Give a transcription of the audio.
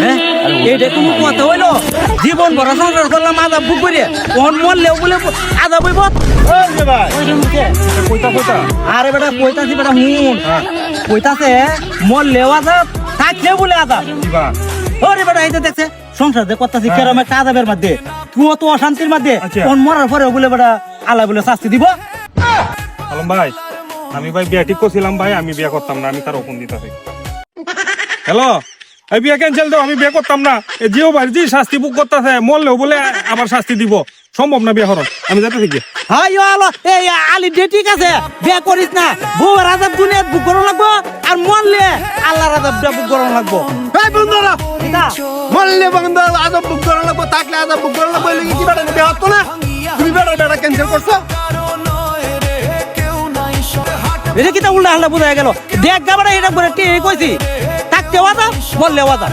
হ্যাঁ এইটা কোনো কথা হইলো জীবন ভরা সংসার করলাম আদাব বুক করে ওহন মরলেও বলে আদাব হইব আরে বেটা কইতাছি বেটা হুন কইতাছে মরলেও আদাব থাকলেও বলে আদাব ওরে বেটা এই যে দেখছে সংসার যে করতেছি কেরম একটা আদাবের মধ্যে তুই তো অশান্তির মধ্যে কোন মরার পরে বলে বেটা আল্লাহ বলে শাস্তি দিব আলম ভাই আমি ভাই বিয়া ঠিক করছিলাম ভাই আমি বিয়া করতাম না আমি তার হুকুম দিতাছি হ্যালো এই বিয়া ক্যান্সেল দাও আমি বিয়া করতাম না এ জিও ভাই জি শাস্তি বুক করতেছে মরলেও বলে আবার শাস্তি দিব সম্ভব না বিয়া হরণ আমি যাতে থাকি হাই আলো এই আলি ডে ঠিক আছে বিয়া করিস না বউর আদাব দুনিয়া বুক করন লাগবো আর মরলে আল্লাহর আদাব বুক করন লাগবো এই বন্ধুরা মরলে বন্ধু আজব বুক করা লাগবো থাকলে আজব বুক করা লাগবো এলে কি বেটা বিয়া হতো না তুমি বেটা ক্যান্সেল করছো এটা কি তা উল্টা হাল্লা বোঝা গেল দেখ গাবড়া এটা করে কইছি থাকতে ওয়াদা বললে ওয়াদা